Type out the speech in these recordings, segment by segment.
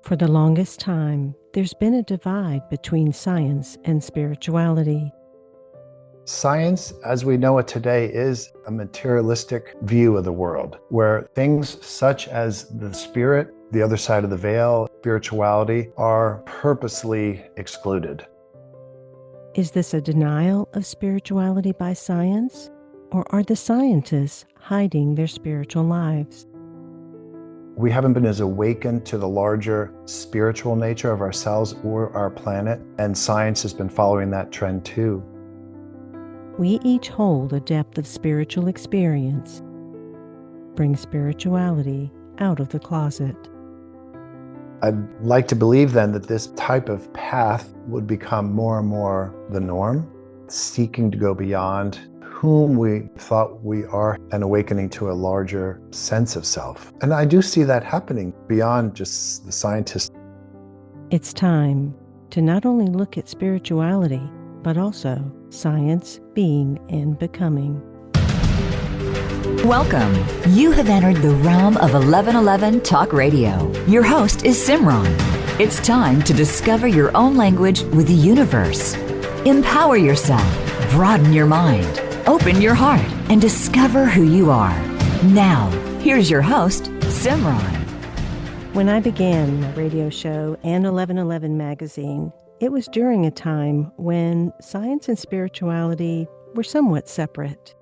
For the longest time, there's been a divide between science and spirituality. Science, as we know it today, is a materialistic view of the world, where things such as the spirit, the other side of the veil, spirituality, are purposely excluded. Is this a denial of spirituality by science, or are the scientists hiding their spiritual lives? We haven't been as awakened to the larger spiritual nature of ourselves or our planet, and science has been following that trend too. We each hold a depth of spiritual experience. Bring spirituality out of the closet. I'd like to believe then that this type of path would become more and more the norm, seeking to go beyond whom we thought we are and awakening to a larger sense of self. And I do see that happening beyond just the scientists. It's time to not only look at spirituality, but also science, being, and becoming. Welcome. You have entered the realm of 1111 Talk Radio. Your host is Simran. It's time to discover your own language with the universe. Empower yourself, broaden your mind, open your heart, and discover who you are. Now, here's your host, Simran. When I began my radio show and 1111 magazine, it was during a time when science and spirituality were somewhat separate.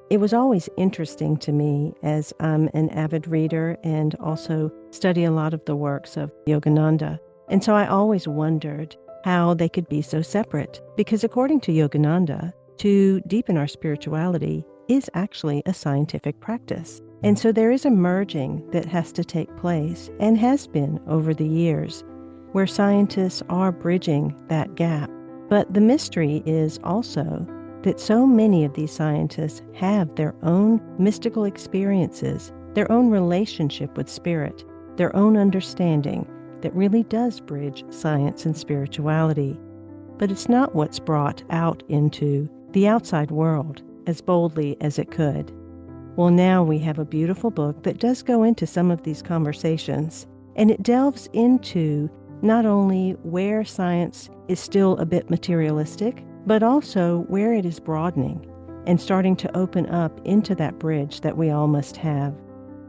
It was always interesting to me, as I'm an avid reader and also study a lot of the works of Yogananda. And so I always wondered how they could be so separate, because according to Yogananda, to deepen our spirituality is actually a scientific practice. And so there is a merging that has to take place and has been over the years, where scientists are bridging that gap. But the mystery is also that so many of these scientists have their own mystical experiences, their own relationship with spirit, their own understanding that really does bridge science and spirituality. But it's not what's brought out into the outside world as boldly as it could. Well, now we have a beautiful book that does go into some of these conversations, and it delves into not only where science is still a bit materialistic, but also where it is broadening and starting to open up into that bridge that we all must have.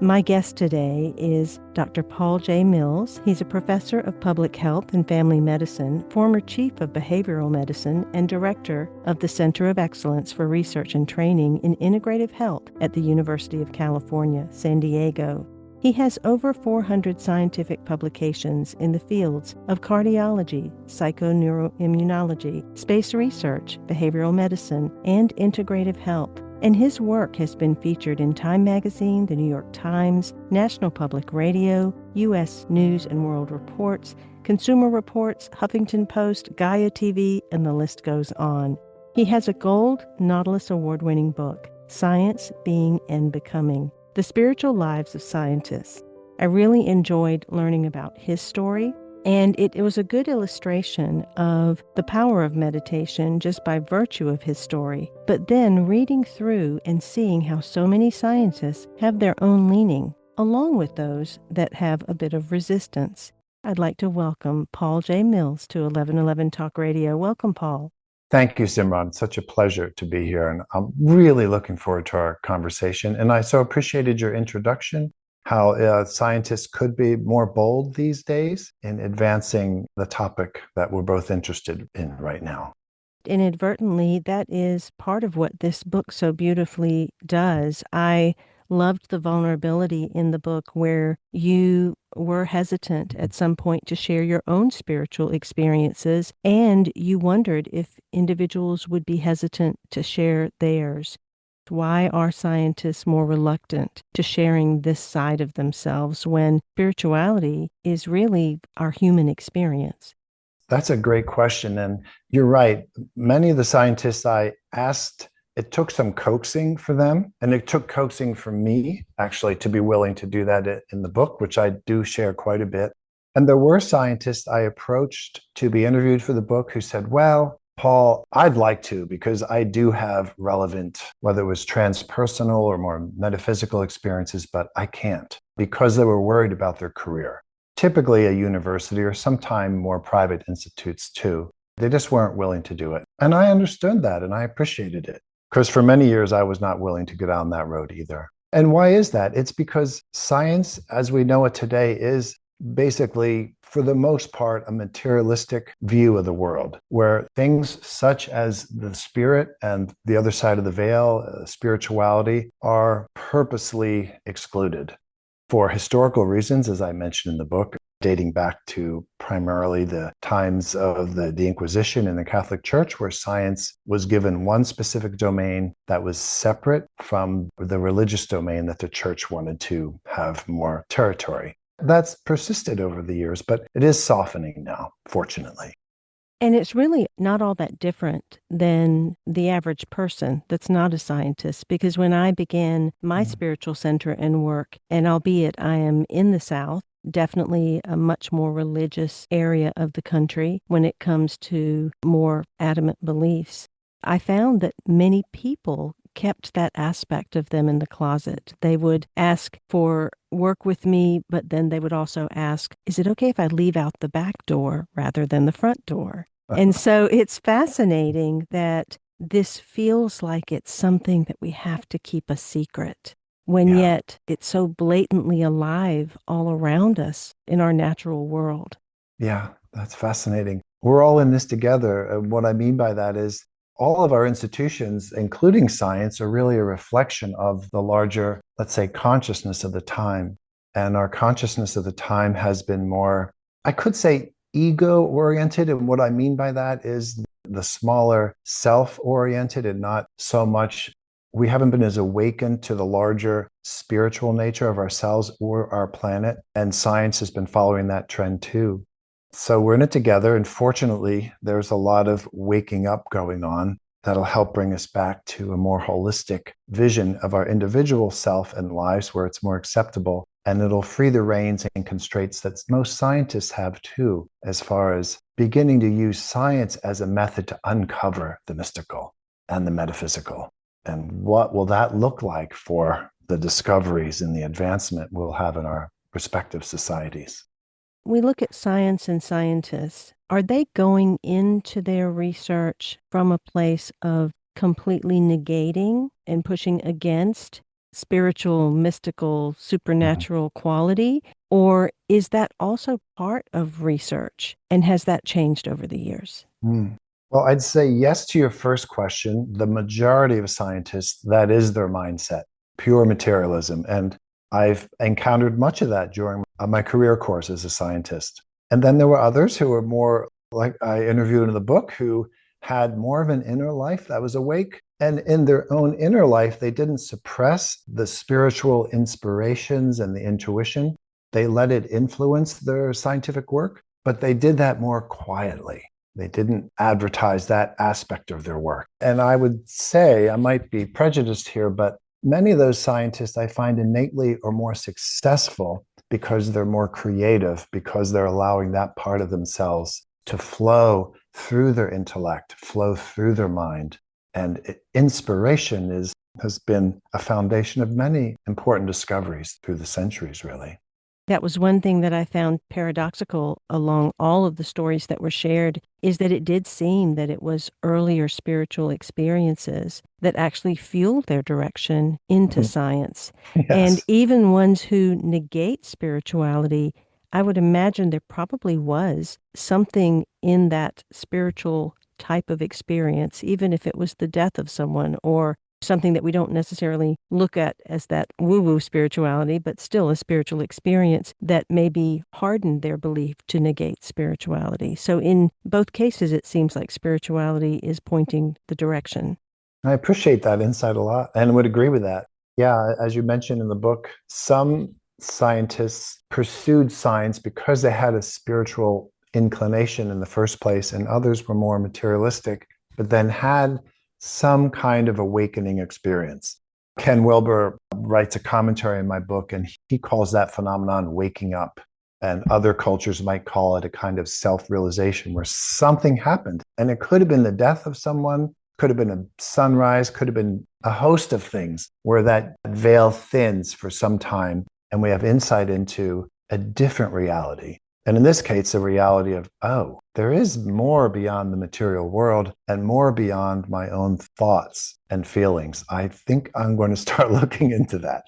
My guest today is Dr. Paul J. Mills. He's a professor of public health and family medicine, former chief of behavioral medicine, and director of the Center of Excellence for Research and Training in Integrative Health at the University of California, San Diego. He has over 400 scientific publications in the fields of cardiology, psychoneuroimmunology, space research, behavioral medicine, and integrative health. And his work has been featured in Time Magazine, the New York Times, National Public Radio, U.S. News and World Reports, Consumer Reports, Huffington Post, Gaia TV, and the list goes on. He has a Gold Nautilus Award-winning book, Science, Being, and Becoming: The Spiritual Lives of Scientists. I really enjoyed learning about his story, and it was a good illustration of the power of meditation just by virtue of his story. But then reading through and seeing how so many scientists have their own leaning, along with those that have a bit of resistance. I'd like to welcome Paul J. Mills to 1111 Talk Radio. Welcome, Paul. Thank you, Simran. Such a pleasure to be here. And I'm really looking forward to our conversation. And I so appreciated your introduction, how scientists could be more bold these days in advancing the topic that we're both interested in right now. Inadvertently, that is part of what this book so beautifully does. I loved the vulnerability in the book where you were hesitant at some point to share your own spiritual experiences, and you wondered if individuals would be hesitant to share theirs. Why are scientists more reluctant to sharing this side of themselves when spirituality is really our human experience? That's a great question. And you're right. Many of the scientists I asked, it took some coaxing for them. And it took coaxing for me, actually, to be willing to do that in the book, which I do share quite a bit. And there were scientists I approached to be interviewed for the book who said, well, Paul, I'd like to, because I do have relevant, whether it was transpersonal or more metaphysical experiences, but I can't, because they were worried about their career. typically a university or sometime more private institutes too. They just weren't willing to do it. And I understood that and I appreciated it. Because for many years, I was not willing to go down that road either. And why is that? It's because science, as we know it today, is basically, for the most part, a materialistic view of the world, where things such as the spirit and the other side of the veil, spirituality, are purposely excluded for historical reasons, as I mentioned in the book, dating back to primarily the times of the Inquisition in the Catholic Church, where science was given one specific domain that was separate from the religious domain that the church wanted to have more territory. That's persisted over the years, but it is softening now, fortunately. And it's really not all that different than the average person that's not a scientist, because when I began my spiritual center and work, and albeit I am in the South, definitely a much more religious area of the country when it comes to more adamant beliefs, I found that many people kept that aspect of them in the closet. They would ask for work with me, but then they would also ask, is it okay if I leave out the back door rather than the front door? And so it's fascinating that this feels like it's something that we have to keep a secret, when yet it's so blatantly alive all around us in our natural world. Yeah, that's fascinating. We're all in this together. And what I mean by that is all of our institutions, including science, are really a reflection of the larger, let's say, consciousness of the time. And our consciousness of the time has been more, I could say, ego-oriented. And what I mean by that is the smaller self-oriented and not so much, we haven't been as awakened to the larger spiritual nature of ourselves or our planet. And science has been following that trend too. So we're in it together. And fortunately, there's a lot of waking up going on that'll help bring us back to a more holistic vision of our individual self and lives where it's more acceptable. And it'll free the reins and constraints that most scientists have too, as far as beginning to use science as a method to uncover the mystical and the metaphysical. And what will that look like for the discoveries and the advancement we'll have in our respective societies? We look at science and scientists. Are they going into their research from a place of completely negating and pushing against spiritual, mystical, supernatural quality? Or is that also part of research? And has that changed over the years? Well, I'd say yes to your first question. The majority of scientists, that is their mindset, pure materialism. And I've encountered much of that during my career course as a scientist. And then there were others who were more, like I interviewed in the book, who had more of an inner life that was awake. And in their own inner life, they didn't suppress the spiritual inspirations and the intuition. They let it influence their scientific work, but they did that more quietly. They didn't advertise that aspect of their work. And I would say, I might be prejudiced here, but many of those scientists I find innately are more successful because they're more creative, because they're allowing that part of themselves to flow through their intellect, flow through their mind. And inspiration has been a foundation of many important discoveries through the centuries, really. That was one thing that I found paradoxical along all of the stories that were shared, is that it did seem that it was earlier spiritual experiences that actually fueled their direction into science. Yes. And even ones who negate spirituality, I would imagine there probably was something in that spiritual type of experience, even if it was the death of someone or something that we don't necessarily look at as that woo-woo spirituality, but still a spiritual experience that maybe hardened their belief to negate spirituality. So in both cases, it seems like spirituality is pointing the direction. I appreciate that insight a lot and would agree with that. Yeah, as you mentioned in the book, some scientists pursued science because they had a spiritual inclination in the first place, and others were more materialistic, but then had some kind of awakening experience. Ken Wilber writes a commentary in my book, and he calls that phenomenon waking up. And other cultures might call it a kind of self-realization where something happened. And it could have been the death of someone, could have been a sunrise, could have been a host of things where that veil thins for some time. And we have insight into a different reality. And in this case, the reality of, oh, there is more beyond the material world and more beyond my own thoughts and feelings. I think I'm going to start looking into that.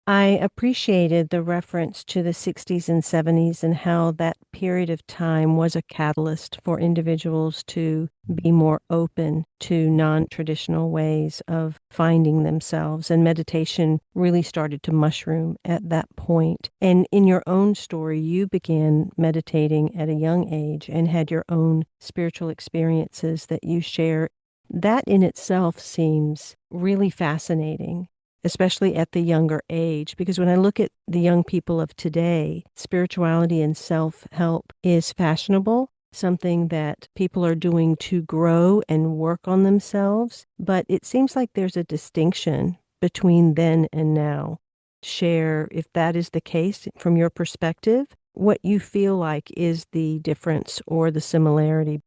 I appreciated the reference to the 60s and 70s and how that period of time was a catalyst for individuals to be more open to non-traditional ways of finding themselves. And meditation really started to mushroom at that point. And in your own story, you began meditating at a young age and had your own spiritual experiences that you share. That in itself seems really fascinating, especially at the younger age, because when I look at the young people of today, spirituality and self-help is fashionable, something that people are doing to grow and work on themselves. But it seems like there's a distinction between then and now. Share, if that is the case from your perspective, what you feel like is the difference or the similarity.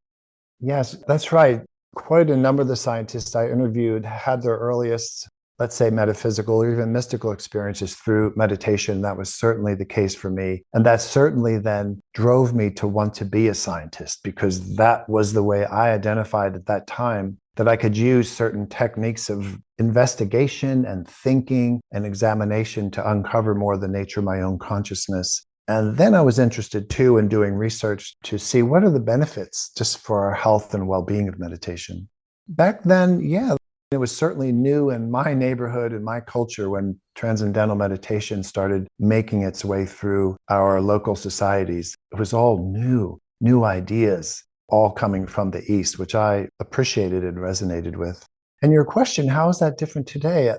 Yes, that's right. Quite a number of the scientists I interviewed had their earliest, let's say, metaphysical or even mystical experiences through meditation. That was certainly the case for me. And that certainly then drove me to want to be a scientist, because that was the way I identified at that time that I could use certain techniques of investigation and thinking and examination to uncover more of the nature of my own consciousness. And then I was interested too in doing research to see what are the benefits just for our health and well-being of meditation. Back then, yeah, it was certainly new in my neighborhood and my culture when transcendental meditation started making its way through our local societies. It was all new ideas, all coming from the East, which I appreciated and resonated with. And your question, how is that different today?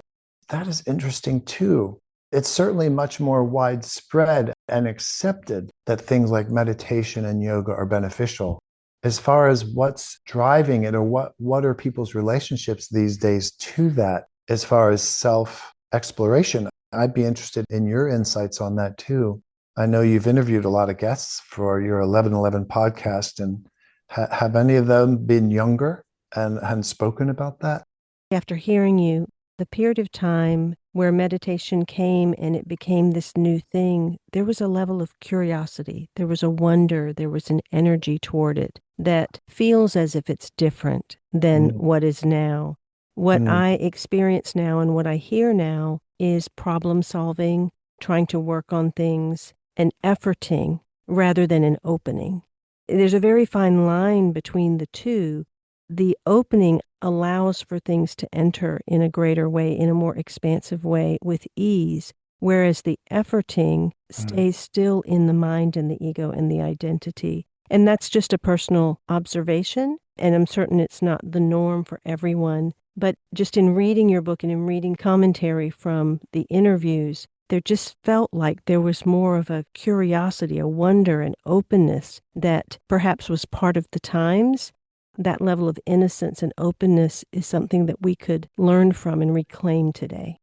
That is interesting too. It's certainly much more widespread and accepted that things like meditation and yoga are beneficial. As far as what's driving it, or what are people's relationships these days to that, as far as self-exploration, I'd be interested in your insights on that too. I know you've interviewed a lot of guests for your 1111 podcast, and have any of them been younger and spoken about that? After hearing you, the period of time where meditation came and it became this new thing, there was a level of curiosity, there was a wonder, there was an energy toward it that feels as if it's different than what is now. What I experience now and what I hear now is problem solving, trying to work on things, and efforting rather than an opening. There's a very fine line between the two. The opening allows for things to enter in a greater way, in a more expansive way, with ease, whereas the efforting stays still in the mind and the ego and the identity. And that's just a personal observation, and I'm certain it's not the norm for everyone. But just in reading your book and in reading commentary from the interviews, there just felt like there was more of a curiosity, a wonder, an openness that perhaps was part of the times. That level of innocence and openness is something that we could learn from and reclaim today.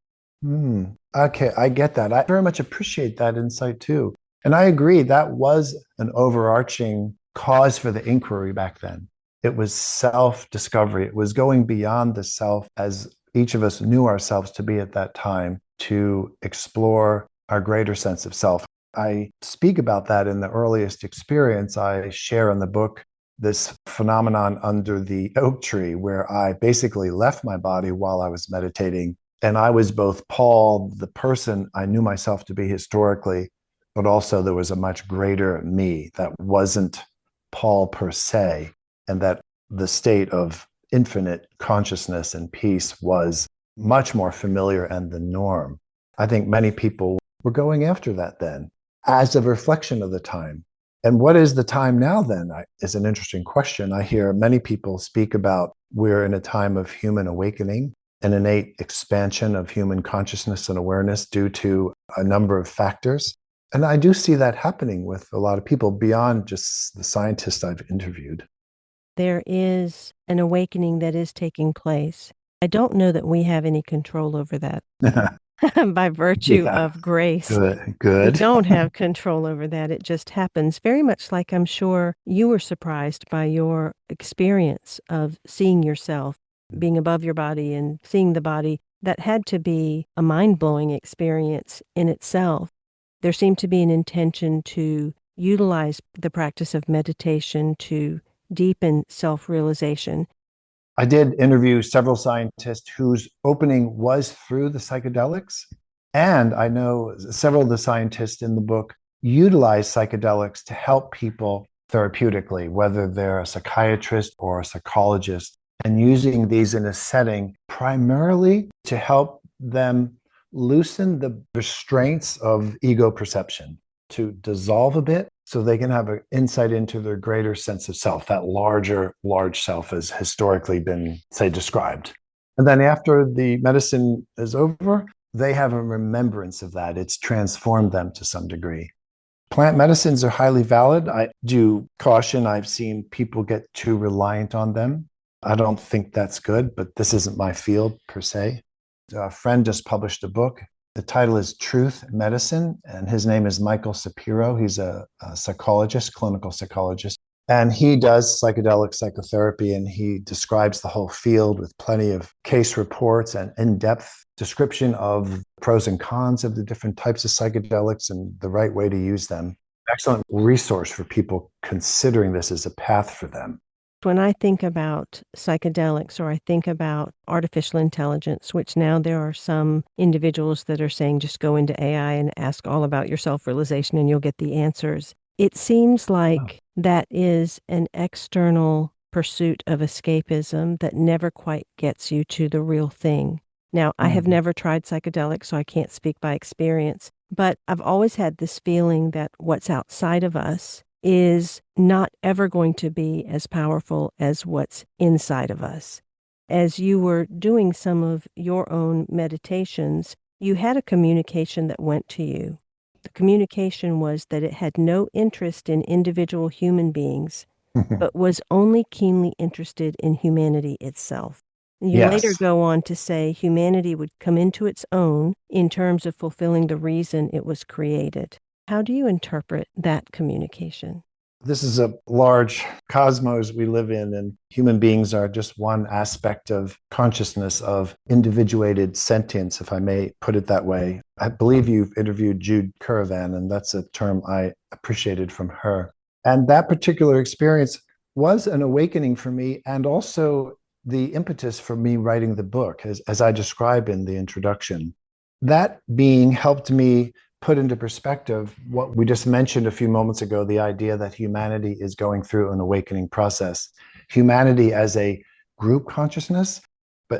Okay, I get that. I very much appreciate that insight too. And I agree, that was an overarching cause for the inquiry back then. It was self-discovery. It was going beyond the self as each of us knew ourselves to be at that time, to explore our greater sense of self. I speak about that in the earliest experience I share in the book, this phenomenon under the oak tree, where I basically left my body while I was meditating. And I was both Paul, the person I knew myself to be historically, but also there was a much greater me that wasn't Paul per se, and that the state of infinite consciousness and peace was much more familiar and the norm. I think many people were going after that then as a reflection of the time. And what is the time now then is an interesting question. I hear many people speak about we're in a time of human awakening, an innate expansion of human consciousness and awareness due to a number of factors. And I do see that happening with a lot of people beyond just the scientists I've interviewed. There is an awakening that is taking place. I don't know that we have any control over that. By virtue of grace. Good. We don't have control over that. It just happens, very much like I'm sure you were surprised by your experience of seeing yourself, being above your body and seeing the body. That had to be a mind-blowing experience in itself. there seemed to be an intention to utilize the practice of meditation to deepen self-realization. I did interview several scientists whose opening was through the psychedelics. And I know several of the scientists in the book utilize psychedelics to help people therapeutically, whether they're a psychiatrist or a psychologist, and using these in a setting primarily to help them loosen the restraints of ego perception, to dissolve a bit so they can have an insight into their greater sense of self, that large self has historically been, say, described. And then after the medicine is over, they have a remembrance of that. It's transformed them to some degree. Plant medicines are highly valid. I do caution, I've seen people get too reliant on them. I don't think that's good, but this isn't my field per se. A friend just published a book. The title is Truth Medicine, and his name is Michael Sapiro. He's a psychologist, clinical psychologist, and he does psychedelic psychotherapy, and he describes the whole field with plenty of case reports and in-depth description of pros and cons of the different types of psychedelics and the right way to use them. Excellent resource for people considering this as a path for them. When I think about psychedelics or I think about artificial intelligence, which now there are some individuals that are saying just go into AI and ask all about your self-realization and you'll get the answers. It seems like that is an external pursuit of escapism that never quite gets you to the real thing. Now, I have never tried psychedelics, so I can't speak by experience, but I've always had this feeling that what's outside of us is not ever going to be as powerful as what's inside of us. As you were doing some of your own meditations, you had a communication that went to you. The communication was that it had no interest in individual human beings, but was only keenly interested in humanity itself. You later go on to say humanity would come into its own in terms of fulfilling the reason it was created. How do you interpret that communication? This is a large cosmos we live in, and human beings are just one aspect of consciousness, of individuated sentience, if I may put it that way. I believe you've interviewed Jude Currivan, and that's a term I appreciated from her. And that particular experience was an awakening for me, and also the impetus for me writing the book, as I describe in the introduction. That being helped me put into perspective what we just mentioned a few moments ago, the idea that humanity is going through an awakening process. Humanity as a group consciousness,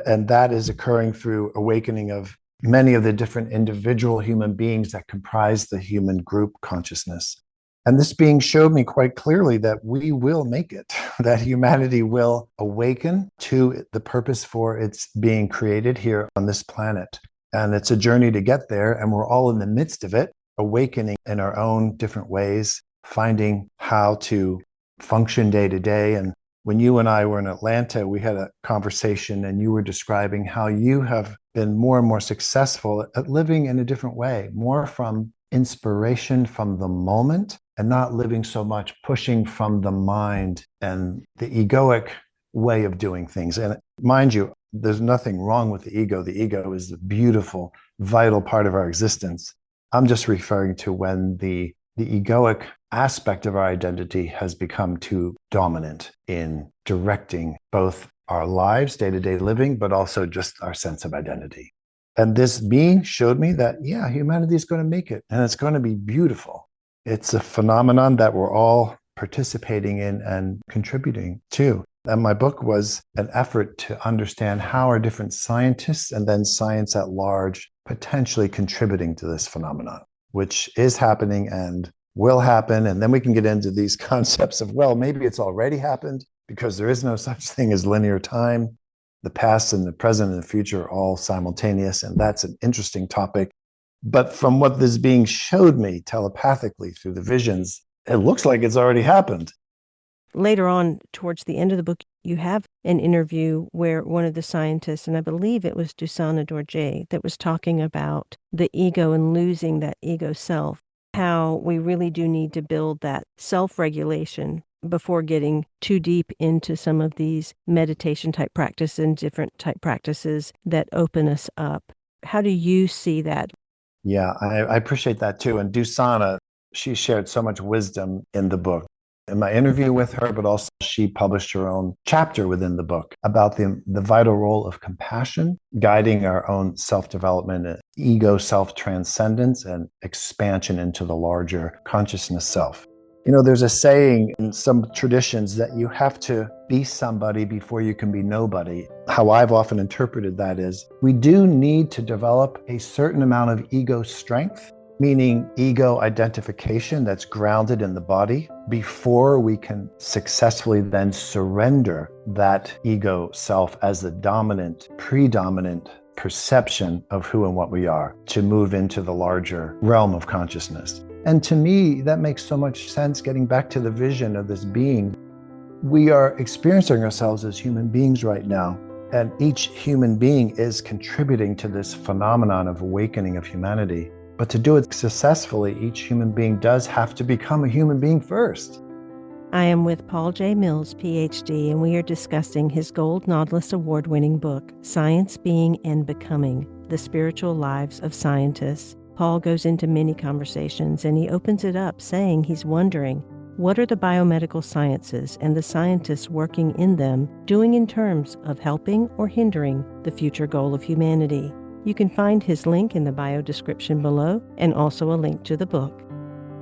and that is occurring through awakening of many of the different individual human beings that comprise the human group consciousness. And this being showed me quite clearly that we will make it, that humanity will awaken to the purpose for its being created here on this planet. And it's a journey to get there, and we're all in the midst of it, awakening in our own different ways, finding how to function day to day. And when you and I were in Atlanta, we had a conversation, and you were describing how you have been more and more successful at living in a different way, more from inspiration from the moment and not living so much pushing from the mind and the egoic way of doing things. And mind you, there's nothing wrong with the ego. The ego is a beautiful, vital part of our existence. I'm just referring to when the egoic aspect of our identity has become too dominant in directing both our lives, day-to-day living, but also just our sense of identity. And this being showed me that, yeah, humanity is going to make it, and it's going to be beautiful. It's a phenomenon that we're all participating in and contributing to. And my book was an effort to understand how are different scientists and then science at large potentially contributing to this phenomenon, which is happening and will happen. And then we can get into these concepts of, well, maybe it's already happened because there is no such thing as linear time. The past and the present and the future are all simultaneous. And that's an interesting topic. But from what this being showed me telepathically through the visions, it looks like it's already happened. Later on, towards the end of the book, you have an interview where one of the scientists, and I believe it was Dusan Dorje, that was talking about the ego and losing that ego self, how we really do need to build that self-regulation before getting too deep into some of these meditation type practices and different type practices that open us up. How do you see that? Yeah, I appreciate that too. And Dusana, she shared so much wisdom in the book. In my interview with her, but also she published her own chapter within the book about the vital role of compassion, guiding our own self-development, ego self-transcendence, and expansion into the larger consciousness self. You know, there's a saying in some traditions that you have to be somebody before you can be nobody. How I've often interpreted that is we do need to develop a certain amount of ego strength, meaning ego identification that's grounded in the body, before we can successfully then surrender that ego self as the dominant, predominant perception of who and what we are to move into the larger realm of consciousness. And to me, that makes so much sense getting back to the vision of this being. We are experiencing ourselves as human beings right now, and each human being is contributing to this phenomenon of awakening of humanity. But to do it successfully, each human being does have to become a human being first. I am with Paul J. Mills, Ph.D., and we are discussing his Gold Nautilus Award-winning book, Science, Being, and Becoming: The Spiritual Lives of Scientists. Paul goes into many conversations, and he opens it up saying he's wondering, what are the biomedical sciences and the scientists working in them doing in terms of helping or hindering the future goal of humanity? You can find his link in the bio description below, and also a link to the book.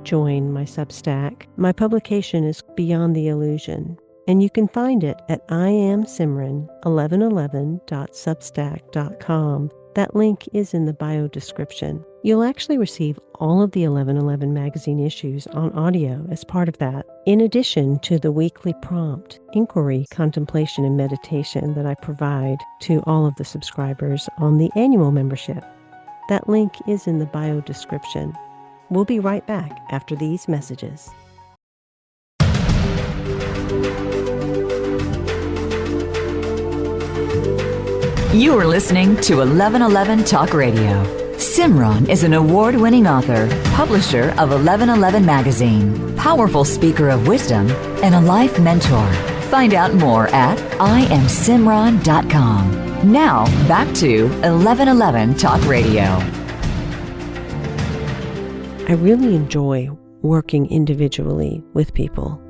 Join my Substack. My publication is Beyond the Illusion, and you can find it at iamsimran1111.substack.com. That link is in the bio description. You'll actually receive all of the 1111 magazine issues on audio as part of that, in addition to the weekly prompt, inquiry, contemplation, and meditation that I provide to all of the subscribers on the annual membership. That link is in the bio description. We'll be right back after these messages. You are listening to 1111 Talk Radio. Simran is an award-winning author, publisher of 1111 Magazine, powerful speaker of wisdom, and a life mentor. Find out more at iamsimran.com. Now, back to 1111 Talk Radio. I really enjoy working individually with people.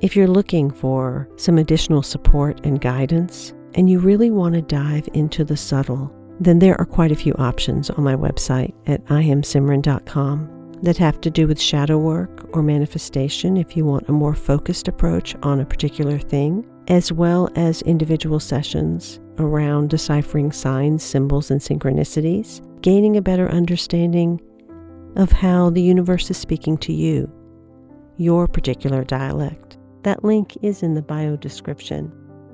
If you're looking for some additional support and guidance, and you really want to dive into the subtle, then there are quite a few options on my website at iamsimran.com that have to do with shadow work or manifestation if you want a more focused approach on a particular thing, as well as individual sessions around deciphering signs, symbols, and synchronicities, gaining a better understanding of how the universe is speaking to you, your particular dialect. That link is in the bio description.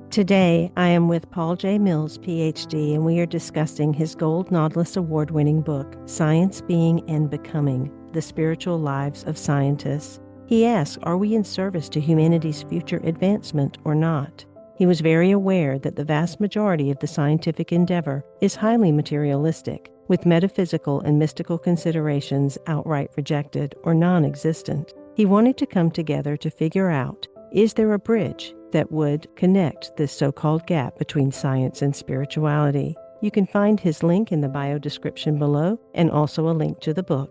Today, I am with Paul J. Mills, Ph.D., and we are discussing his Gold Nautilus Award-winning book, Science, Being, and Becoming: The Spiritual Lives of Scientists. He asks, are we in service to humanity's future advancement or not? He was very aware that the vast majority of the scientific endeavor is highly materialistic, with metaphysical and mystical considerations outright rejected or non-existent. He wanted to come together to figure out, is there a bridge that would connect this so-called gap between science and spirituality? You can find his link in the bio description below, and also a link to the book.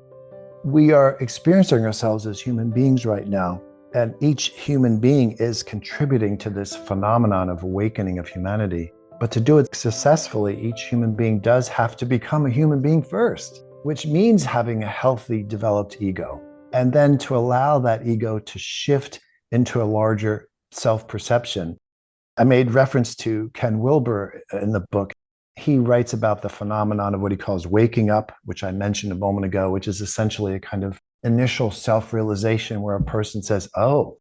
We are experiencing ourselves as human beings right now, and each human being is contributing to this phenomenon of awakening of humanity. But to do it successfully, each human being does have to become a human being first, which means having a healthy, developed ego, and then to allow that ego to shift into a larger self-perception. I made reference to Ken Wilber in the book. He writes about the phenomenon of what he calls waking up, which I mentioned a moment ago, which is essentially a kind of initial self-realization where a person says, oh,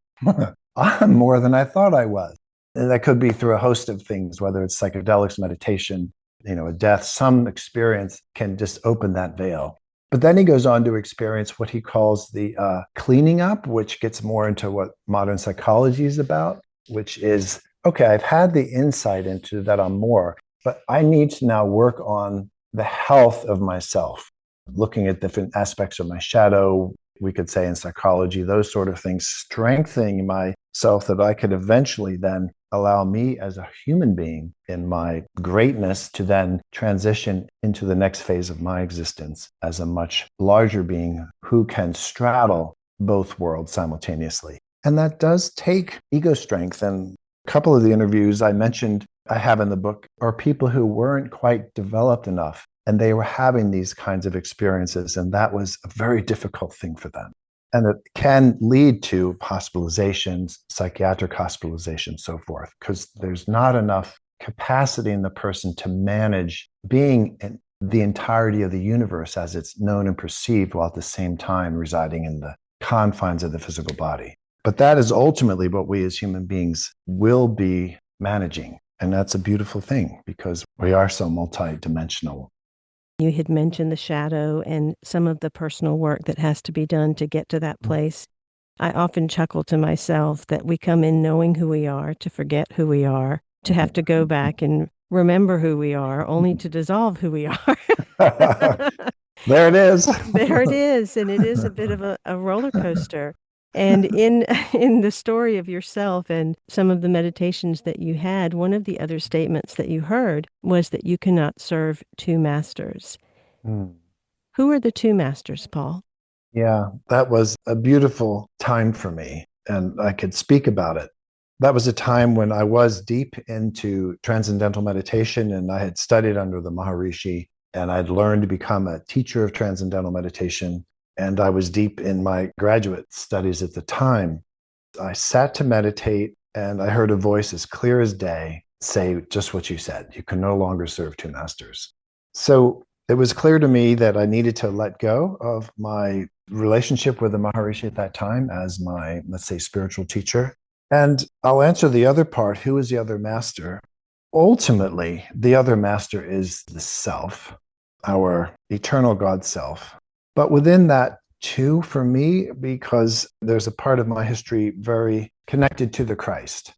I'm more than I thought I was. And that could be through a host of things, whether it's psychedelics, meditation, a death. Some experience can just open that veil. But then he goes on to experience what he calls the cleaning up, which gets more into what modern psychology is about, which is, okay, I've had the insight into that I'm more, but I need to now work on the health of myself, looking at different aspects of my shadow, we could say in psychology, those sort of things, strengthening myself that I could eventually then allow me as a human being in my greatness to then transition into the next phase of my existence as a much larger being who can straddle both worlds simultaneously. And that does take ego strength. And a couple of the interviews I mentioned I have in the book are people who weren't quite developed enough, and they were having these kinds of experiences. And that was a very difficult thing for them. And it can lead to hospitalizations, psychiatric hospitalizations, so forth, because there's not enough capacity in the person to manage being in the entirety of the universe as it's known and perceived, while at the same time residing in the confines of the physical body. But that is ultimately what we as human beings will be managing. And that's a beautiful thing because we are so multidimensional. You had mentioned the shadow and some of the personal work that has to be done to get to that place. I often chuckle to myself that we come in knowing who we are, to forget who we are, to have to go back and remember who we are, only to dissolve who we are. There it is. There it is. And it is a bit of a roller coaster. And in the story of yourself and some of the meditations that you had, one of the other statements that you heard was that you cannot serve two masters. Who are the two masters, Paul? Yeah, that was a beautiful time for me, and I could speak about it. That was a time when I was deep into transcendental meditation, and I had studied under the Maharishi, and I'd learned to become a teacher of transcendental meditation. And I was deep in my graduate studies at the time. I sat to meditate, and I heard a voice as clear as day say just what you said. You can no longer serve two masters. So it was clear to me that I needed to let go of my relationship with the Maharishi at that time as my, let's say, spiritual teacher. And I'll answer the other part. Who is the other master? Ultimately, the other master is the self, our eternal God self. But within that, too, for me, because there's a part of my history very connected to the Christ.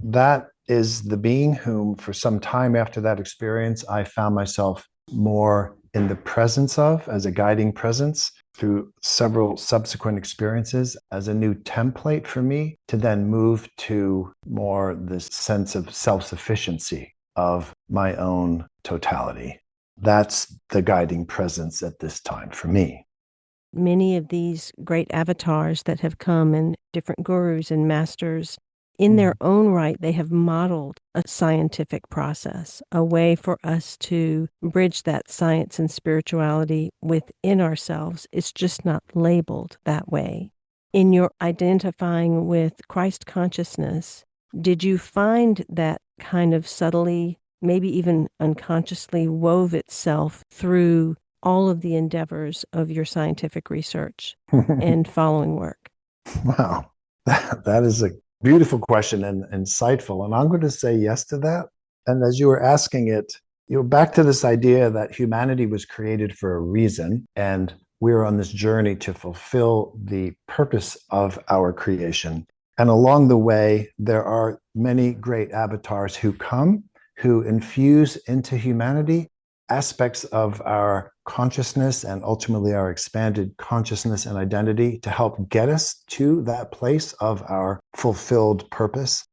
That is the being whom, for some time after that experience, I found myself more in the presence of as a guiding presence through several subsequent experiences as a new template for me to then move to more this sense of self-sufficiency of my own totality. That's the guiding presence at this time for me. Many of these great avatars that have come and different gurus and masters, in their own right, they have modeled a scientific process, a way for us to bridge that science and spirituality within ourselves. It's just not labeled that way. In your identifying with Christ consciousness, did you find that kind of subtly, maybe even unconsciously, wove itself through all of the endeavors of your scientific research and following work? Wow, that is a beautiful question and insightful. And I'm going to say yes to that. And as you were asking it, back to this idea that humanity was created for a reason, and we're on this journey to fulfill the purpose of our creation. And along the way, there are many great avatars who come, who infuse into humanity aspects of our consciousness and ultimately our expanded consciousness and identity to help get us to that place of our fulfilled purpose.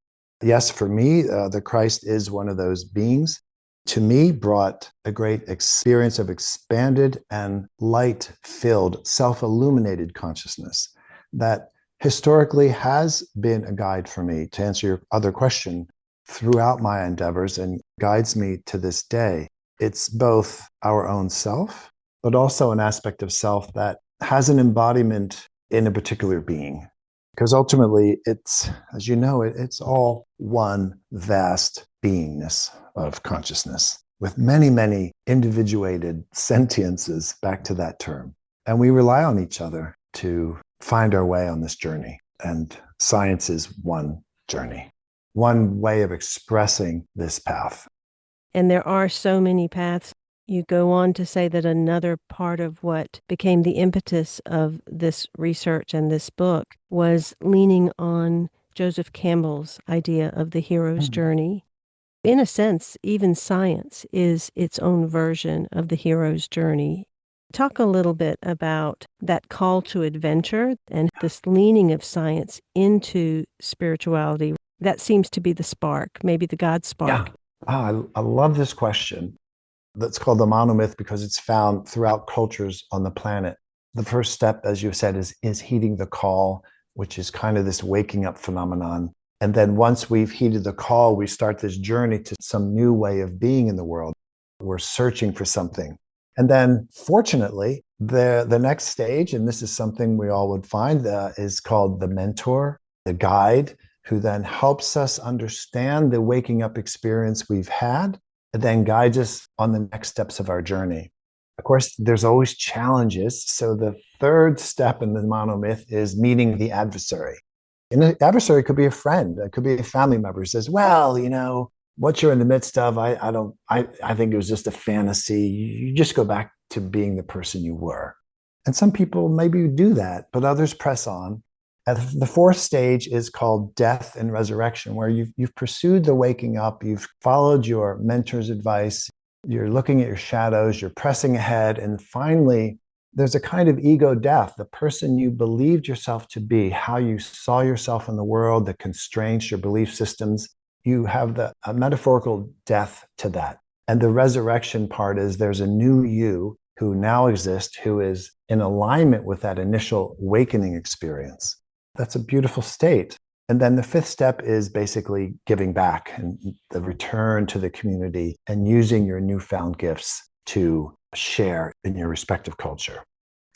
Yes, for me, the Christ is one of those beings. To me, brought a great experience of expanded and light-filled, self-illuminated consciousness that historically has been a guide for me, to answer your other question, throughout my endeavors and guides me to this day. It's both our own self, but also an aspect of self that has an embodiment in a particular being. Because ultimately, it's, as you know, it's all one vast beingness of consciousness with many, many individuated sentiences, back to that term. And we rely on each other to find our way on this journey. And science is one journey, one way of expressing this path. And there are so many paths. You go on to say that another part of what became the impetus of this research and this book was leaning on Joseph Campbell's idea of the hero's journey. In a sense, even science is its own version of the hero's journey. Talk a little bit about that call to adventure and this leaning of science into spirituality That seems to be the spark, maybe the God spark. Yeah. I love this question. That's called the monomyth because it's found throughout cultures on the planet. The first step, as you said, is heeding the call, which is kind of this waking up phenomenon. And then once we've heeded the call, we start this journey to some new way of being in the world. We're searching for something. And then fortunately, the next stage, and this is something we all would find, is called the mentor, the guide, who then helps us understand the waking up experience we've had, and then guides us on the next steps of our journey. Of course, there's always challenges. So the third step in the monomyth is meeting the adversary. And the adversary could be a friend, it could be a family member who says, well, what you're in the midst of, I think it was just a fantasy. You just go back to being the person you were. And some people maybe do that, but others press on. And the fourth stage is called death and resurrection, where you've pursued the waking up, you've followed your mentor's advice, you're looking at your shadows, you're pressing ahead, and finally, there's a kind of ego death, the person you believed yourself to be, how you saw yourself in the world, the constraints, your belief systems. You have a metaphorical death to that. And the resurrection part is there's a new you who now exists, who is in alignment with that initial awakening experience. That's a beautiful state. And then the fifth step is basically giving back and the return to the community and using your newfound gifts to share in your respective culture.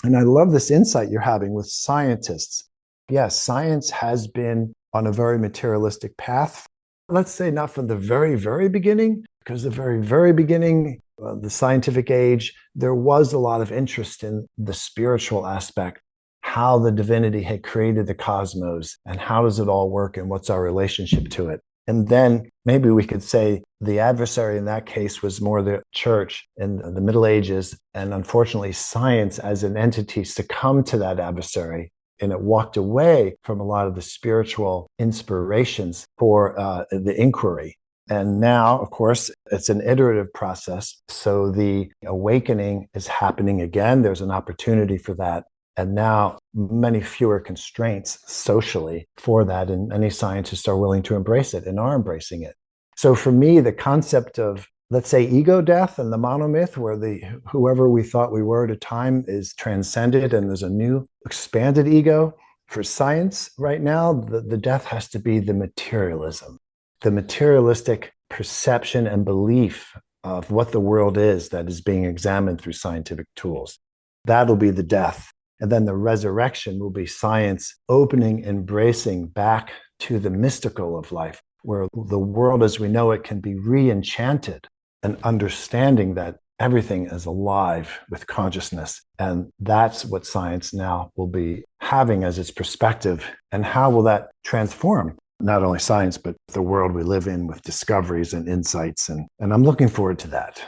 And I love this insight you're having with scientists. Yes, science has been on a very materialistic path. Let's say not from the very, very beginning, because the very, very beginning, the scientific age, there was a lot of interest in the spiritual aspect, how the divinity had created the cosmos and how does it all work and what's our relationship to it. And then maybe we could say the adversary in that case was more the church in the Middle Ages. And unfortunately, science as an entity succumbed to that adversary. And it walked away from a lot of the spiritual inspirations for the inquiry. And now, of course, it's an iterative process. So the awakening is happening again. There's an opportunity for that. And now many fewer constraints socially for that. And many scientists are willing to embrace it and are embracing it. So for me, the concept of, let's say, ego death and the monomyth, where whoever we thought we were at a time is transcended and there's a new expanded ego. For science right now, the death has to be the materialism, the materialistic perception and belief of what the world is that is being examined through scientific tools. That'll be the death. And then the resurrection will be science opening, embracing back to the mystical of life, where the world as we know it can be re-enchanted and understanding that everything is alive with consciousness. And that's what science now will be having as its perspective. And how will that transform not only science, but the world we live in with discoveries and insights? And I'm looking forward to that.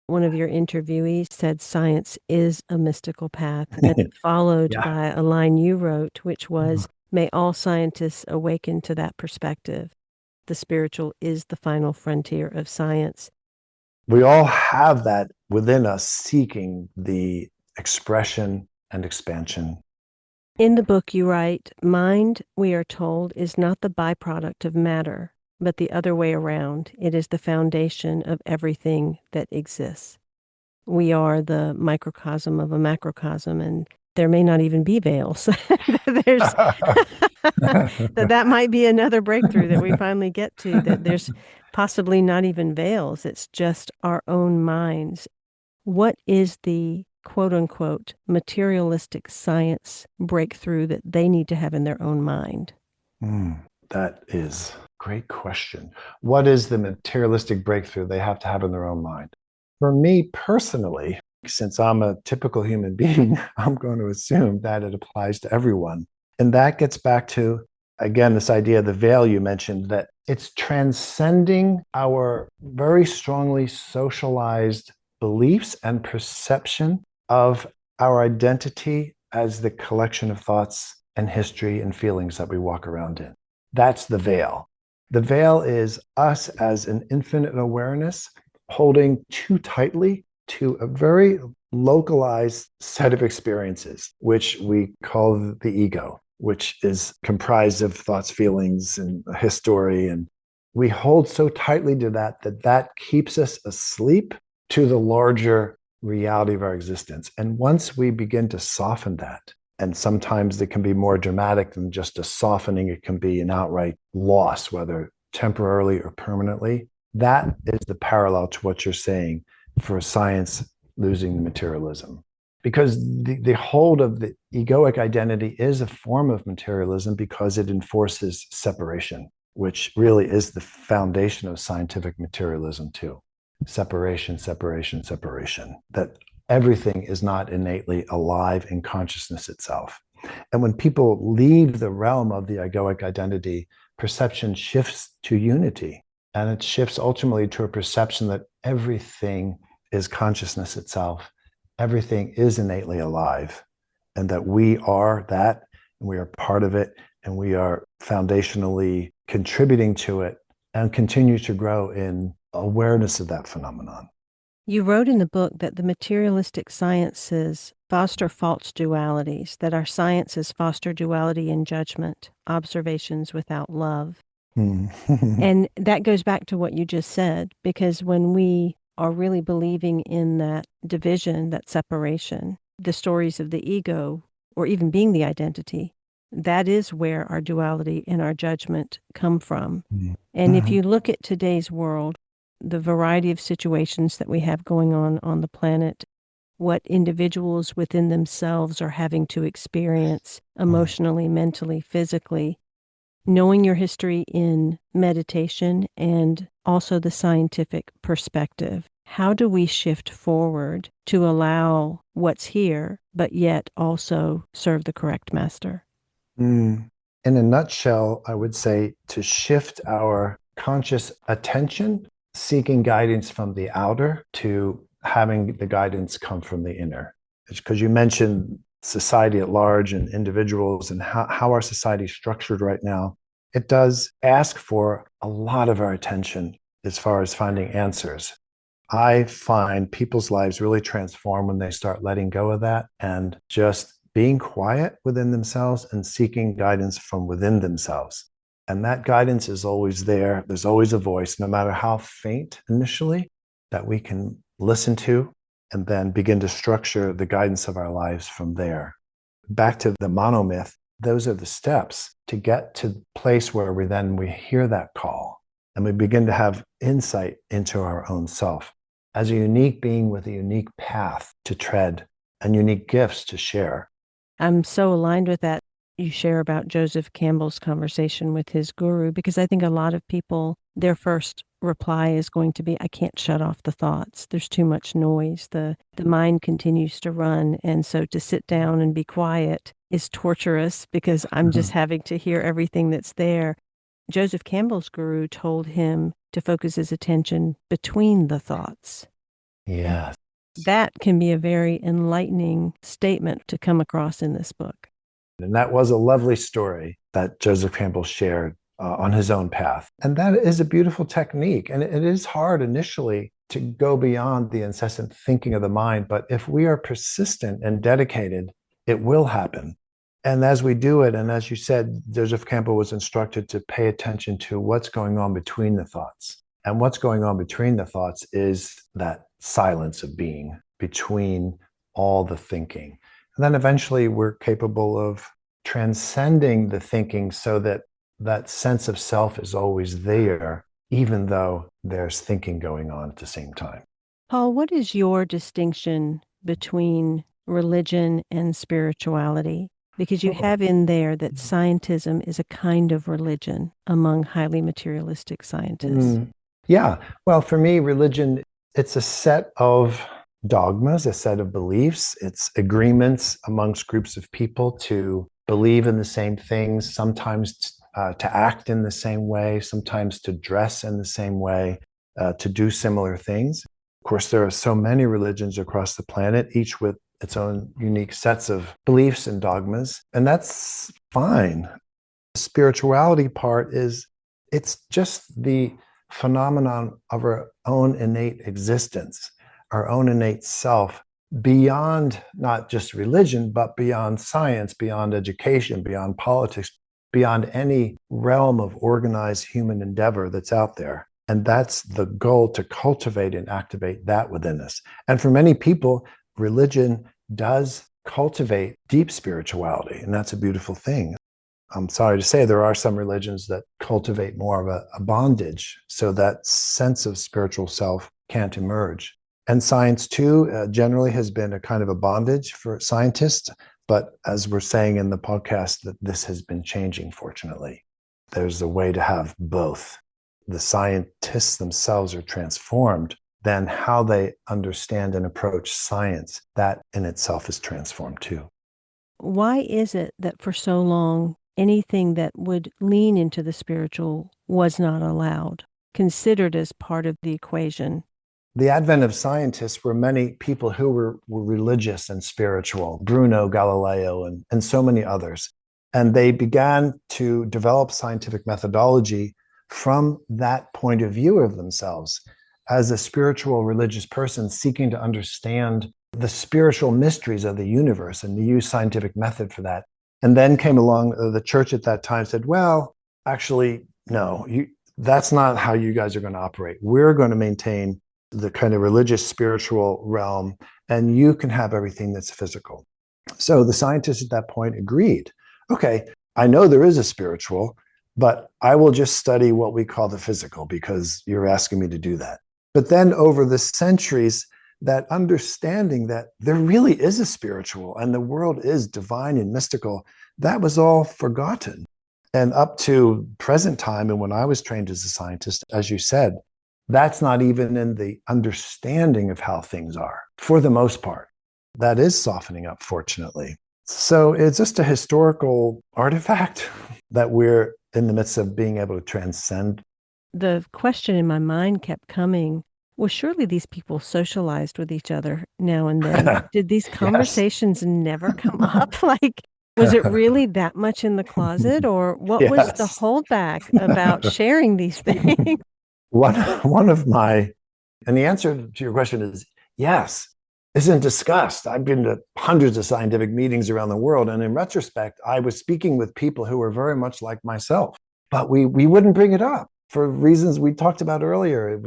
One of your interviewees said science is a mystical path, and followed by a line you wrote, which was, may all scientists awaken to that perspective. The spiritual is the final frontier of science. We all have that within us, seeking the expression and expansion. In the book you write, mind, we are told, is not the byproduct of matter, but the other way around. It is the foundation of everything that exists. We are the microcosm of a macrocosm, and there may not even be veils. That might be another breakthrough that we finally get to, that there's possibly not even veils. It's just our own minds. What is the quote unquote materialistic science breakthrough that they need to have in their own mind? That is a great question. What is the materialistic breakthrough they have to have in their own mind? For me personally, since I'm a typical human being, I'm going to assume that it applies to everyone. And that gets back to, again, this idea of the veil you mentioned, that it's transcending our very strongly socialized beliefs and perception of our identity as the collection of thoughts and history and feelings that we walk around in. That's the veil. The veil is us as an infinite awareness holding too tightly to a very localized set of experiences, which we call the ego. which is comprised of thoughts, feelings, and history. And we hold so tightly to that keeps us asleep to the larger reality of our existence. And once we begin to soften that, and sometimes it can be more dramatic than just a softening, it can be an outright loss, whether temporarily or permanently. That is the parallel to what you're saying for science losing the materialism. Because the hold of the egoic identity is a form of materialism because it enforces separation, which really is the foundation of scientific materialism too. Separation, separation, separation. That everything is not innately alive in consciousness itself. And when people leave the realm of the egoic identity, perception shifts to unity. And it shifts ultimately to a perception that everything is consciousness itself. Everything is innately alive, and that we are that, and we are part of it, and we are foundationally contributing to it and continue to grow in awareness of that phenomenon. You wrote in the book that the materialistic sciences foster false dualities, that our sciences foster duality in judgment, observations without love. And that goes back to what you just said, because when we are really believing in that division, that separation, the stories of the ego, or even being the identity, that is where our duality and our judgment come from. And if you look at today's world, the variety of situations that we have going on the planet, what individuals within themselves are having to experience emotionally, mentally, physically, knowing your history in meditation and also the scientific perspective, how do we shift forward to allow what's here, but yet also serve the correct master? In a nutshell, I would say to shift our conscious attention, seeking guidance from the outer, to having the guidance come from the inner. Because you mentioned society at large and individuals and how our society is structured right now, it does ask for a lot of our attention as far as finding answers. I find people's lives really transform when they start letting go of that and just being quiet within themselves and seeking guidance from within themselves. And that guidance is always there. There's always a voice, no matter how faint initially, that we can listen to and then begin to structure the guidance of our lives from there. Back to the monomyth, those are the steps to get to the place where we hear that call and we begin to have insight into our own self as a unique being with a unique path to tread and unique gifts to share. I'm so aligned with that. You share about Joseph Campbell's conversation with his guru, because I think a lot of people, their first reply is going to be, I can't shut off the thoughts. There's too much noise. The mind continues to run. And so to sit down and be quiet is torturous because I'm just having to hear everything that's there. Joseph Campbell's guru told him to focus his attention between the thoughts. Yes. That can be a very enlightening statement to come across in this book. And that was a lovely story that Joseph Campbell shared on his own path. And that is a beautiful technique. And it is hard initially to go beyond the incessant thinking of the mind. But if we are persistent and dedicated, it will happen. And as we do it, and as you said, Joseph Campbell was instructed to pay attention to what's going on between the thoughts. And what's going on between the thoughts is that silence of being between all the thinking. And then eventually we're capable of transcending the thinking so that that sense of self is always there, even though there's thinking going on at the same time. Paul, what is your distinction between religion and spirituality? Because you have in there that scientism is a kind of religion among highly materialistic scientists. Yeah. Well, for me, religion, it's a set of dogmas, a set of beliefs. It's agreements amongst groups of people to believe in the same things, sometimes to act in the same way, sometimes to dress in the same way, to do similar things. Of course, there are so many religions across the planet, each with its own unique sets of beliefs and dogmas, and that's fine. The spirituality part is, it's just the phenomenon of our own innate existence, our own innate self beyond not just religion, but beyond science, beyond education, beyond politics, beyond any realm of organized human endeavor that's out there. And that's the goal, to cultivate and activate that within us. And for many people, religion does cultivate deep spirituality, and that's a beautiful thing. I'm sorry to say there are some religions that cultivate more of a bondage, so that sense of spiritual self can't emerge. And science too generally has been a kind of a bondage for scientists. But as we're saying in the podcast, that this has been changing, fortunately. There's a way to have both. The scientists themselves are transformed, then how they understand and approach science, that in itself is transformed too. Why is it that for so long, anything that would lean into the spiritual was not allowed, considered as part of the equation? The advent of scientists were many people who were religious and spiritual, Bruno, Galileo, and so many others. And they began to develop scientific methodology from that point of view of themselves as a spiritual religious person seeking to understand the spiritual mysteries of the universe and to use scientific method for that. And then came along the church at that time, said, well, actually, no, that's not how you guys are going to operate. We're going to maintain the kind of religious spiritual realm, and you can have everything that's physical. So the scientists at that point agreed, okay, I know there is a spiritual, but I will just study what we call the physical because you're asking me to do that. But then over the centuries, that understanding that there really is a spiritual and the world is divine and mystical, that was all forgotten. And up to present time, and when I was trained as a scientist, as you said, that's not even in the understanding of how things are, for the most part. That is softening up, fortunately. So it's just a historical artifact that we're in the midst of being able to transcend. The question in my mind kept coming, well, surely these people socialized with each other now and then. Did these conversations never come up? Like, was it really that much in the closet? Or what was the holdback about sharing these things? One of my, and the answer to your question is yes, isn't discussed. I've been to hundreds of scientific meetings around the world. And in retrospect, I was speaking with people who were very much like myself, but we wouldn't bring it up for reasons we talked about earlier. It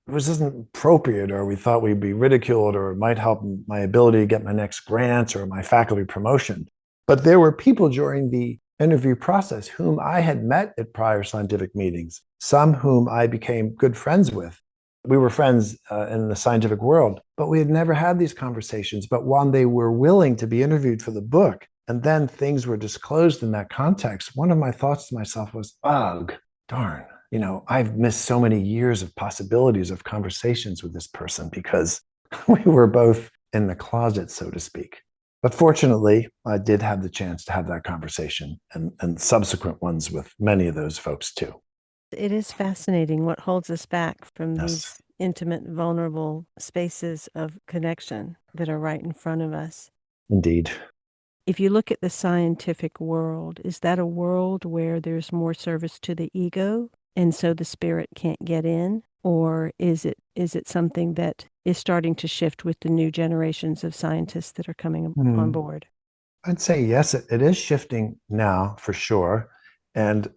wasn't appropriate, or we thought we'd be ridiculed, or it might help my ability to get my next grant or my faculty promotion. But there were people during the interview process whom I had met at prior scientific meetings, some whom I became good friends with. We were friends in the scientific world, but we had never had these conversations. But when they were willing to be interviewed for the book, and then things were disclosed in that context, one of my thoughts to myself was, ugh, darn, I've missed so many years of possibilities of conversations with this person because we were both in the closet, so to speak. But fortunately, I did have the chance to have that conversation and subsequent ones with many of those folks too. It is fascinating what holds us back from these intimate, vulnerable spaces of connection that are right in front of us. Indeed. If you look at the scientific world, is that a world where there's more service to the ego and so the spirit can't get in? Or is it something that is starting to shift with the new generations of scientists that are coming on board? I'd say yes, it is shifting now for sure. And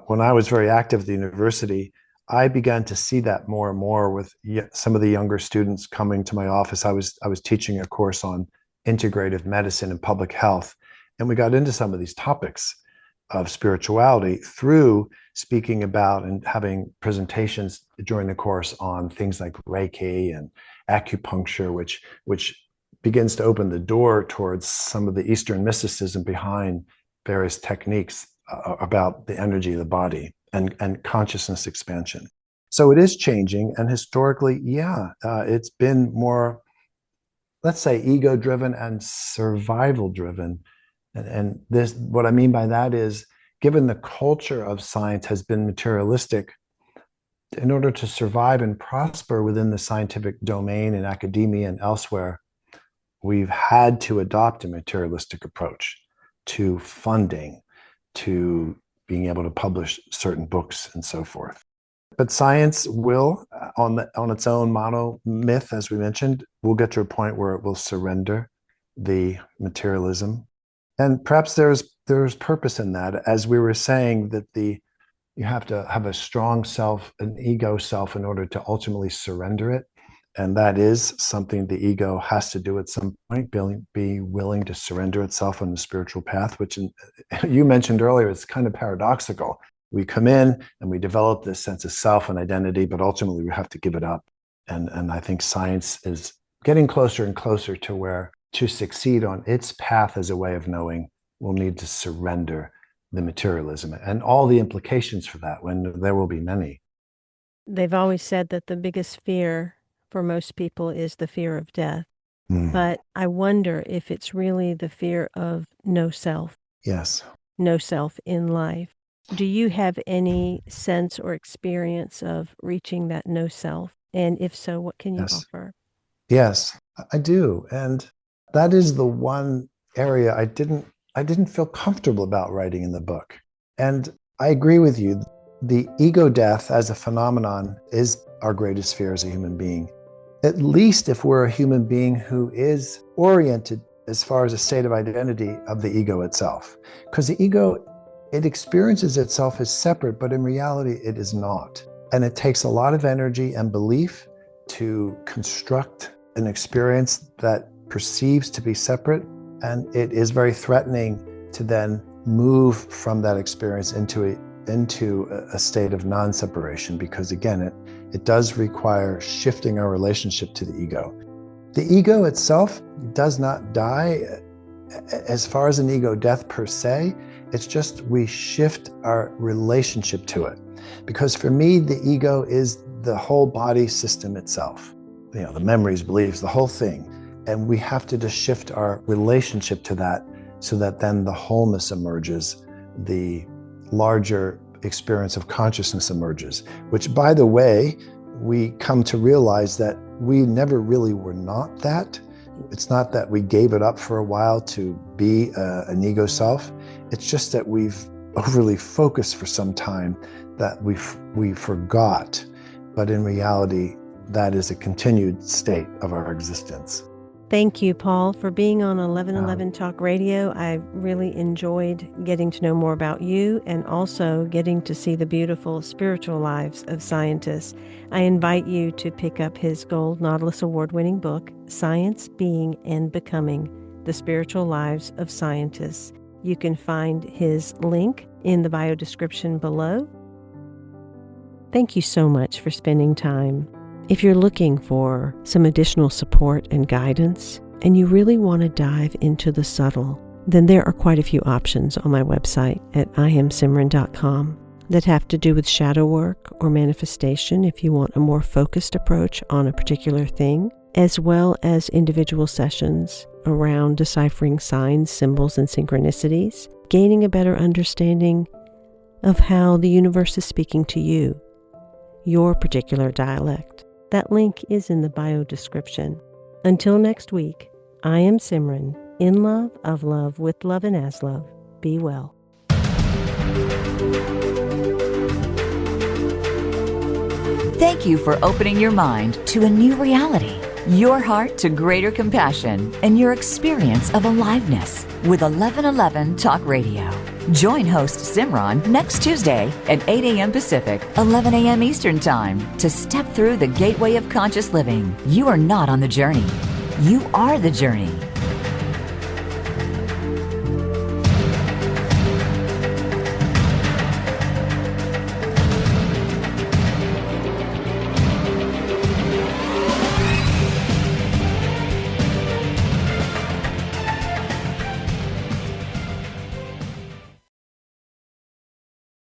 when I was very active at the university, I began to see that more and more with some of the younger students coming to my office. I was teaching a course on integrative medicine and public health, and we got into some of these topics of spirituality through speaking about and having presentations during the course on things like Reiki and acupuncture, which begins to open the door towards some of the Eastern mysticism behind various techniques about the energy of the body and consciousness expansion. So it is changing, and historically, it's been more, let's say, ego-driven and survival-driven. And this, what I mean by that is, given the culture of science has been materialistic, in order to survive and prosper within the scientific domain and academia and elsewhere, we've had to adopt a materialistic approach to funding, to being able to publish certain books and so forth. But science will, on its own mono myth, as we mentioned, will get to a point where it will surrender the materialism. And perhaps there's purpose in that. As we were saying, that you have to have a strong self, an ego self, in order to ultimately surrender it. And that is something the ego has to do at some point, be willing to surrender itself on the spiritual path, which you mentioned earlier, it's kind of paradoxical. We come in and we develop this sense of self and identity, but ultimately we have to give it up. And I think science is getting closer and closer to where to succeed on its path as a way of knowing, we'll need to surrender the materialism and all the implications for that, when there will be many. They've always said that the biggest fear for most people is the fear of death. But I wonder if it's really the fear of no self. Yes. No self in life. Do you have any sense or experience of reaching that no self? And if so, what can you offer? Yes, I do. And that is the one area I didn't feel comfortable about writing in the book. And I agree with you. The ego death as a phenomenon is our greatest fear as a human being. At least if we're a human being who is oriented as far as a state of identity of the ego itself. Because the ego, it experiences itself as separate, but in reality, it is not. And it takes a lot of energy and belief to construct an experience that perceives to be separate. And it is very threatening to then move from that experience into a state of non-separation, because again, it does require shifting our relationship to the ego. The ego itself does not die as far as an ego death per se. It's just we shift our relationship to it. Because for me, the ego is the whole body system itself. The memories, beliefs, the whole thing. And we have to just shift our relationship to that so that then the wholeness emerges, the larger experience of consciousness emerges, which, by the way, we come to realize that we never really were not that. It's not that we gave it up for a while to be an ego self. It's just that we've overly focused for some time that we forgot. But in reality, that is a continued state of our existence. Thank you, Paul, for being on 1111 Talk Radio. I really enjoyed getting to know more about you and also getting to see the beautiful spiritual lives of scientists. I invite you to pick up his Gold Nautilus Award-winning book, Science, Being, and Becoming: The Spiritual Lives of Scientists. You can find his link in the bio description below. Thank you so much for spending time. If you're looking for some additional support and guidance, and you really want to dive into the subtle, then there are quite a few options on my website at iamsimran.com that have to do with shadow work or manifestation if you want a more focused approach on a particular thing, as well as individual sessions around deciphering signs, symbols, and synchronicities, gaining a better understanding of how the universe is speaking to you, your particular dialect. That link is in the bio description. Until next week, I am Simran, in love, of love, with love, and as love. Be well. Thank you for opening your mind to a new reality, your heart to greater compassion, and your experience of aliveness with 1111 Talk Radio. Join host Simran next Tuesday at 8 a.m. Pacific, 11 a.m. Eastern Time to step through the gateway of conscious living. You are not on the journey. You are the journey.